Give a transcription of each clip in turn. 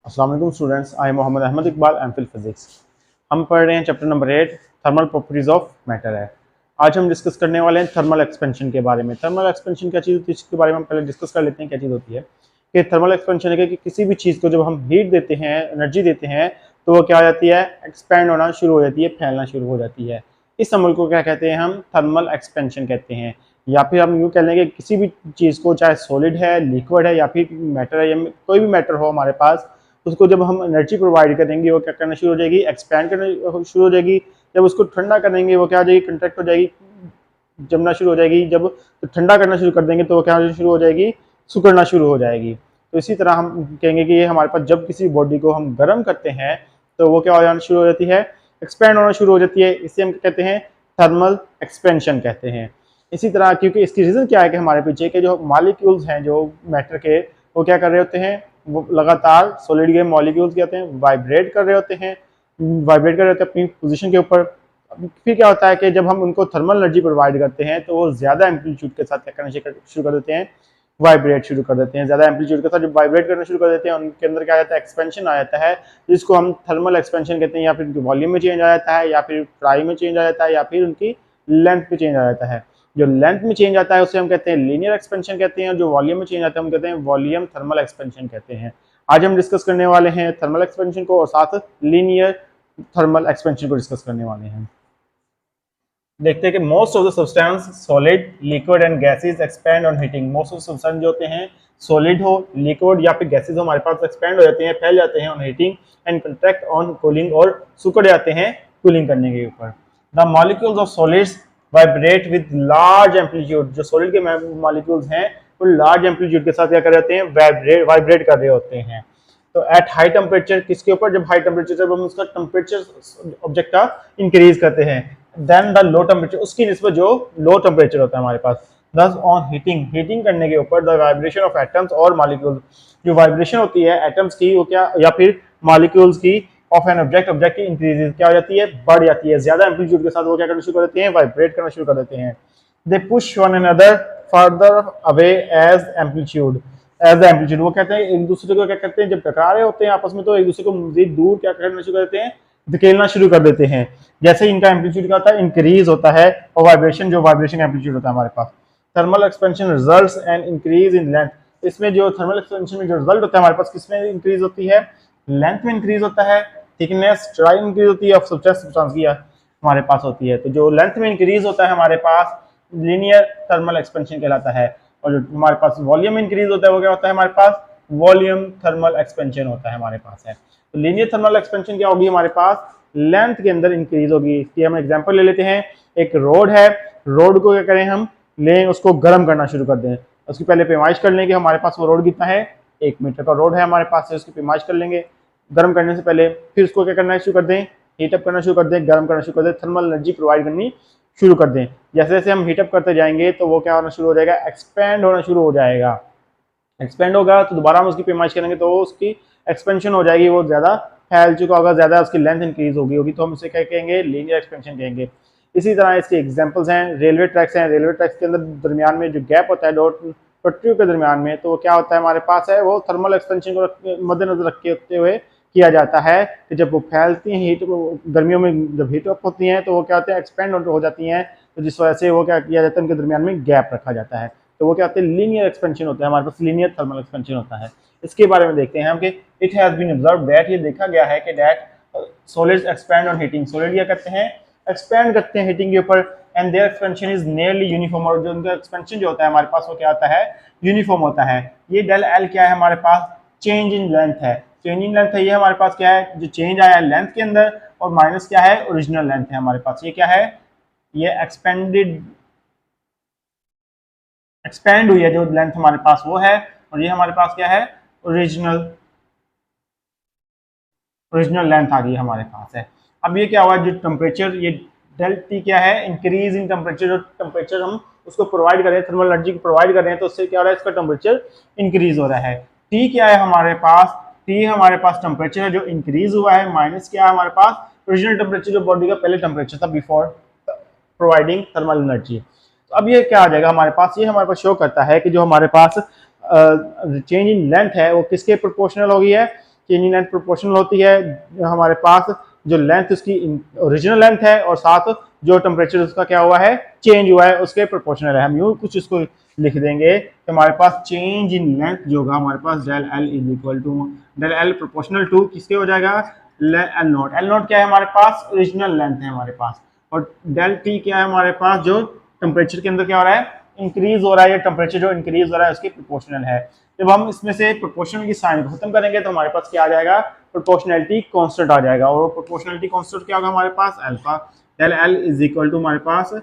अस्सलाम वालेकुम students, I am Mohammad Ahmad Iqbal, MPhil physics. हम पढ़ रहे हैं chapter number 8 thermal properties of matter है। आज हम डिस्कस करने वाले हैं थर्मल एक्सपेंशन के बारे में। थर्मल एक्सपेंशन क्या चीज़ होती है इसके बारे में हम पहले डिस्कस कर लेते हैं। क्या चीज़ होती है कि थर्मल एक्सपेंशन है कि किसी भी चीज़ को जब हम हीट देते हैं, एनर्जी देते हैं, तो वो क्या हो जाती है, एक्सपैंड होना शुरू हो जाती है, फैलना शुरू हो जाती है। इस अमल को क्या कहते हैं, हम थर्मल एक्सपेंशन कहते हैं। या फिर हम यूँ कह लेंगे किसी भी चीज़ को, चाहे सॉलिड है, लिक्विड है या फिर मैटर है, या कोई भी मैटर हो हमारे पास, उसको जब हम एनर्जी प्रोवाइड करेंगे वो क्या करना शुरू हो जाएगी, एक्सपैंड करना शुरू हो जाएगी। जब उसको ठंडा करेंगे वो क्या हो जाएगी, कंट्रैक्ट हो जाएगी, जमना शुरू हो जाएगी। जब तो ठंडा करना शुरू कर देंगे तो वो क्या शुरू हो जाएगी, सिकुड़ना शुरू हो जाएगी। तो इसी तरह हम कहेंगे कि ये हमारे पास जब किसी बॉडी को हम गर्म करते हैं तो वो क्या हो जाना शुरू हो जाती है, एक्सपैंड होना शुरू हो जाती है। इसे हम कहते हैं थर्मल एक्सपेंशन कहते हैं। इसी तरह क्योंकि इसकी रीज़न क्या है कि हमारे पीछे के जो मॉलिक्यूल्स हैं जो मैटर के, वो क्या कर रहे होते हैं, वो लगातार सॉलिड के मॉलिक्यूल्स कहते हैं वाइब्रेट कर रहे होते हैं, वाइब्रेट कर रहे होते हैं अपनी पोजीशन के ऊपर। फिर क्या होता है कि जब हम उनको थर्मल एनर्जी प्रोवाइड करते हैं तो वो ज़्यादा एम्पलीट्यूड के साथ क्या करना शुरू कर देते हैं, वाइब्रेट शुरू कर देते हैं। ज़्यादा एम्पलीट्यूड के साथ जब वाइब्रेट करना शुरू कर देते हैं उनके अंदर क्या आ जाता है, एक्सपेंशन आ जाता है, जिसको हम थर्मल एक्सपेंशन कहते हैं। या फिर उनकी वॉल्यूम में चेंज आ जाता है, या फिर फ्राई में चेंज आ जाता है, या फिर उनकी लेंथ में चेंज आ जाता है। जो लेंथ में चेंज आता है उसे हम कहते हैं लीनियर एक्सपेंशन कहते हैं, और जो वॉल्यूम में चेंज आता है हम कहते हैं वॉल्यूम थर्मल एक्सपेंशन कहते हैं। आज हम डिस्कस करने वाले हैं थर्मल एक्सपेंशन को और साथ लीनियर थर्मल एक्सपेंशन को डिस्कस करने वाले हैं। देखते हैं कि most of the substance solid, liquid and gases expand on heating. Most of substance जो होते हैं सॉलिड हो, लिक्विड या फिर गैसेस हमारे पास एक्सपैंड हो जाते हैं, फैल जाते हैं on heating and contract on cooling, और सिकुड़ जाते हैं कूलिंग करने के ऊपर। The molecules of solids vibrate with large amplitude. जो सॉलिड के मॉलिक्यूल्स हैं वो लार्ज एम्पलीट्यूड के साथ क्या कर रहे होते हैं, वाइब्रेट कर रहे होते हैं। तो एट हाई टेम्परेचर, किसके ऊपर, जब हाई टेम्परेचर, जब हम उसका टेम्परेचर ऑब्जेक्ट का इंक्रीज करते हैं, देन द लो टेम्परेचर, उसकी निस्बत जो लो टेम्परेचर होता है हमारे पास, दस ऑन हीटिंग, हीटिंग करने के ऊपर द वाइब्रेशन ऑफ एटम्स और मॉलिक्यूल्स, जो वाइब्रेशन होती है एटम्स की वो क्या, या फिर मॉलिक्यूल्स की, ऑफ एन ऑब्जेक्ट, ऑब्जेक्ट की इंक्रीजेस क्या हो जाती है, बढ़ जाती है। ज्यादा एम्पलीट्यूड के साथ वो क्या करना शुरू कर देते हैं, वाइब्रेट करना शुरू कर देते हैं। They push one another further away as amplitude, as the amplitude. वो कहते हैं एक दूसरे को क्या करते हैं, जब टकरा रहे होते हैं आपस में तो एक दूसरे को मजीद दूर क्या करना शुरू कर देते हैं, धकेलना शुरू कर देते हैं। जैसे इनका एम्पलीट्यूड क्या होता है, इंक्रीज होता है, और वाइब्रेशन, जो वाइब्रेशन एम्पलीट्यूड होता है हमारे पास। Thermal expansion results and increase in length. इसमें जो थर्मल एक्सपेंशन में जो रिजल्ट होता है हमारे पास, किसमें इंक्रीज होती है, लेंथ में इंक्रीज होता है, थिकनेस चौड़ाई इंक्रीज होती है, और सब्सटेंस की हमारे पास होती है। तो जो लेंथ में इंक्रीज होता है हमारे पास लीनियर थर्मल एक्सपेंशन कहलाता है, और जो हमारे पास वॉल्यूम इंक्रीज होता है वो क्या होता है हमारे पास, वॉल्यूम थर्मल एक्सपेंशन होता है हमारे पास है। तो लीनियर थर्मल एक्सपेंशन क्या होगी, हमारे पास लेंथ के अंदर इंक्रीज होगी। इसकी हम एग्जांपल ले लेते हैं। एक रोड है, रोड को क्या करें, हम लें उसको गर्म करना शुरू कर दें, उसकी पहले पैमाइश कर लेंगे हमारे पास वो रोड कितना है, 1 मीटर का रोड है हमारे पास है, उसकी पैमाइश कर लेंगे गर्म करने से पहले। फिर उसको क्या करना है, शुरू कर दें, हीटअप करना शुरू कर दें, गर्म करना शुरू कर दें, थर्मल एनर्जी प्रोवाइड करनी शुरू कर दें। जैसे जैसे हम हीटअप करते जाएंगे तो वो क्या होना शुरू हो जाएगा, एक्सपेंड होना शुरू हो जाएगा। एक्सपेंड होगा तो दोबारा हम उसकी पैमाइश करेंगे तो उसकी एक्सपेंशन हो जाएगी, वो ज़्यादा फैल चुका होगा, ज़्यादा उसकी लेंथ इंक्रीज होगी, तो हम इसे क्या कहेंगे, लीनियर एक्सपेंशन कहेंगे। इसी तरह इसके एग्जांपल्स हैं, रेलवे ट्रैक्स हैं। रेलवे ट्रैक्स के अंदर दरमियान में जो गैप होता है दो पटरियों के दरमियान में, तो क्या होता है हमारे पास है, वो थर्मल एक्सपेंशन को मद्देनजर रखते हुए किया जाता है कि जब वो फैलती हैं हीट, गर्मियों में जब हीट अप होती हैं तो वो क्या होते हैं, एक्सपेंड हो जाती हैं, तो जिस वजह से वो क्या किया जाता है, उनके दरमियान में गैप रखा जाता है, तो वो क्या होते हैं, लीनियर एक्सपेंशन होता है हमारे पास, लीनियर थर्मल एक्सपेंशन होता है। इसके बारे में देखते हैं हम कि it has been observed that, ये देखा गया है कि that solids expand on heating, solid क्या करते हैं, एक्सपैंड करते हैं हीटिंग के ऊपर, and their expansion is nearly uniform, और जो उनका एक्सपेंशन जो होता है हमारे पास वो क्या होता है, यूनिफॉर्म होता है। ये डेल एल क्या है हमारे पास, चेंज इन लेंथ है, चेंज इन लेंथ है, ये हमारे पास क्या है, जो चेंज आया है लेंथ के अंदर, और माइनस क्या है, ओरिजिनल लेंथ है हमारे पास। ये क्या है, ये एक्सपेंड हुई है जो लेंथ हमारे पास वो है, और ये हमारे पास क्या है, ओरिजिनल लेंथ आ गई हमारे पास है। अब ये क्या हुआ, जो टेम्परेचर, ये डेल टी क्या है, इंक्रीज इन टेम्परेचर, जो टेम्परेचर हम उसको प्रोवाइड कर रहे हैं, थर्मल एनर्जी को प्रोवाइड कर रहे हैं, तो उससे क्या हो रहा है, इसका टेम्परेचर इंक्रीज हो रहा है। टी क्या है हमारे पास, टी हमारे पास टेम्परेचर है जो इंक्रीज हुआ है, माइनस क्या है हमारे पापास, ओरिजिनल टेम्परेचर जो बॉडी का पहले टेम्परेचर था बिफोर प्रोवाइडिंग थर्मल एनर्जी। तो अब ये क्या आ जाएगा हमारे पास, ये हमारे पास शो करता है कि जो हमारे पास चेंज इन लेंथ है वो किसके प्रोपोर्शनल हो गई है, चेंज इन लेंथ प्रोपोर्शनल होती है हमारे पास जो लेंथ उसकी ओरिजिनल लेंथ है और साथ जो टेम्परेचर उसका क्या हुआ है, चेंज हुआ है, उसके प्रोपोर्शनल है। हम यूँ कुछ इसको लिख देंगे कि हमारे पास चेंज इन लेंथ जो होगा हमारे पास del L is equal to del L proportional to किसके हो जाएगा, एल नॉट। एल नॉट क्या है हमारे पास, ओरिजिनल लेंथ है हमारे पास, और डेल टी क्या है हमारे पास, जो टेम्परेचर के अंदर क्या हो रहा है, इंक्रीज हो रहा है, या टेम्परेचर जो इंक्रीज हो रहा है उसकी प्रोपोर्शनल है। जब हम इसमें से प्रोपोर्शनल की साइन को खत्म करेंगे तो हमारे पास क्या आ जाएगा, प्रोपोर्शनैलिटी कांस्टेंट आ जाएगा, और प्रोपोर्शनैलिटी कांस्टेंट क्या होगा हमारे पास, alpha del L is equal to हमारे पास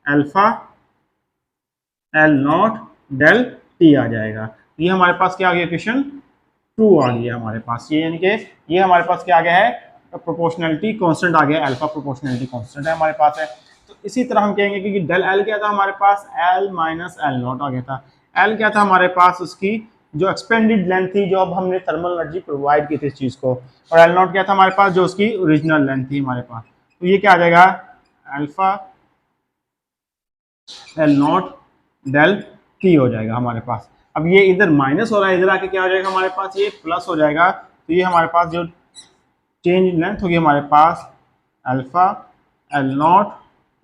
alpha L not del T आ जाएगा। ये हमारे पास क्या आ गया, इक्वेशन 2 आ गया हमारे पास, ये यानी कि ये हमारे पास क्या आ गया है, प्रोपोर्शनैलिटी कांस्टेंट आ गया, अल्फा प्रोपोर्शनैलिटी कांस्टेंट है हमारे पास है। तो इसी तरह हम कहेंगे कि डेल एल क्या था हमारे पास, एल माइनस एल नॉट आ गया था। एल क्या था हमारे पास, उसकी जो एक्सपेंडेड लेंथ थी, जो अब हमने थर्मल एनर्जी प्रोवाइड की थी इस चीज़ को, और एल नॉट क्या था हमारे पास, जो उसकी ओरिजिनल लेंथ थी हमारे पास। तो ये क्या आ जाएगा, alpha L not del T हो जाएगा हमारे पास। अब ये इधर माइनस हो रहा है, इधर आके क्या हो जाएगा हमारे पास, ये प्लस हो जाएगा। तो ये हमारे पास जो चेंज इन लेंथ होगी हमारे पास alpha L not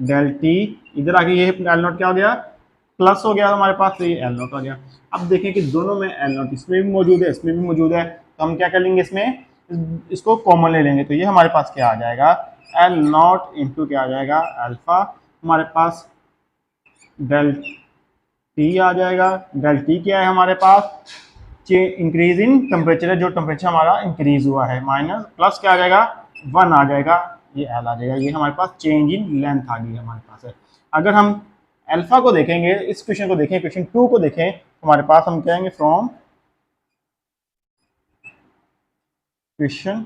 del T, इधर आके ये एल नॉट क्या हो गया, प्लस हो गया हमारे पास, तो ये एल नॉट आ गया। अब देखें कि दोनों में एल नॉट इसमें भी मौजूद है, इसमें भी मौजूद है, तो हम क्या कर लेंगे, इसमें इसको कॉमन ले लेंगे। तो ये हमारे पास क्या आ जाएगा, एल नॉट इंटू क्या आ जाएगा, अल्फा हमारे पास डेल टी आ जाएगा। डेल टी क्या है हमारे पास, इंक्रीज इन टेम्परेचर है, जो टेम्परेचर हमारा इंक्रीज हुआ है, माइनस प्लस क्या आ जाएगा, 1 आ जाएगा, ये एल आ जाएगा। ये हमारे पास चेंज इन लेंथ आ गई हमारे पास है। अगर हम अल्फा को देखेंगे, इस क्वेश्चन को देखें, क्वेश्चन 2 को देखें, तो हमारे पास हम कहेंगे फ्रॉम क्वेश्चन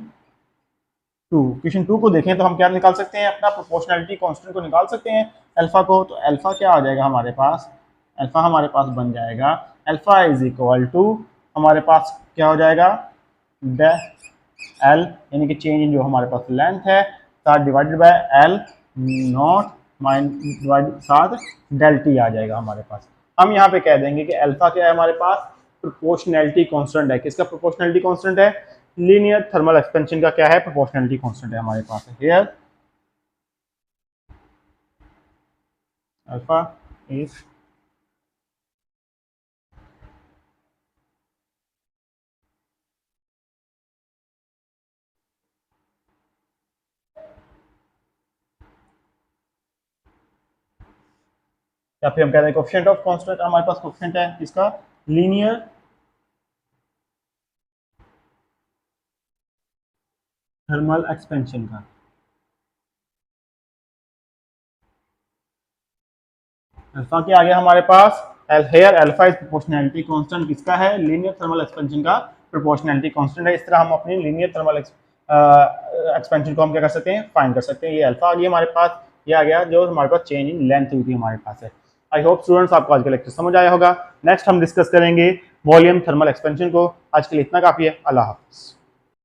2 को देखें तो हम क्या निकाल सकते हैं, अपना प्रोपोर्शनैलिटी कांस्टेंट को निकाल सकते हैं अल्फा को। तो अल्फा क्या आ जाएगा हमारे पास, अल्फा हमारे पास बन जाएगा अल्फा इज इक्वल टू हमारे पास क्या हो जाएगा, एल यानी कि चेंज इन जो हमारे पास लेंथ है, साथ डिवाइडेड बाय एल नॉट साथ डेल टी आ जाएगा हमारे पास। हम यहाँ पे कह देंगे कि अल्फा क्या है हमारे पास, प्रोपोर्शनैलिटी कांस्टेंट है। किसका प्रोपोर्शनैलिटी कांस्टेंट है, लीनियर थर्मल एक्सपेंशन का क्या है, प्रोपोर्शनैलिटी कांस्टेंट है हमारे पास। हियर अल्फा इज या फिर हम कहते हैं कोएफिशिएंट ऑफ कांस्टेंट, हमारे पास कोएफिशिएंट है इसका लीनियर थर्मल एक्सपेंशन का। अल्फा क्या आ गया हमारे पास, here alpha is proportionality constant किसका है, लीनियर थर्मल एक्सपेंशन का प्रोपोर्शनैलिटी कांस्टेंट है। इस तरह हम अपनी लीनियर थर्मल एक्सपेंशन को हम क्या कर सकते हैं, फाइंड कर सकते हैं। ये अल्फा आ गया हमारे पास, ये आ गया जो हमारे पास चेंज इन लेंथ हुई थी हमारे पास है। आई होप स्टूडेंट्स आपको आज का लेक्चर समझ आया होगा। नेक्स्ट हम डिस्कस करेंगे वॉल्यूम थर्मल एक्सपेंशन को। आज के लिए इतना काफ़ी है। अल्लाह हाफ़िज़।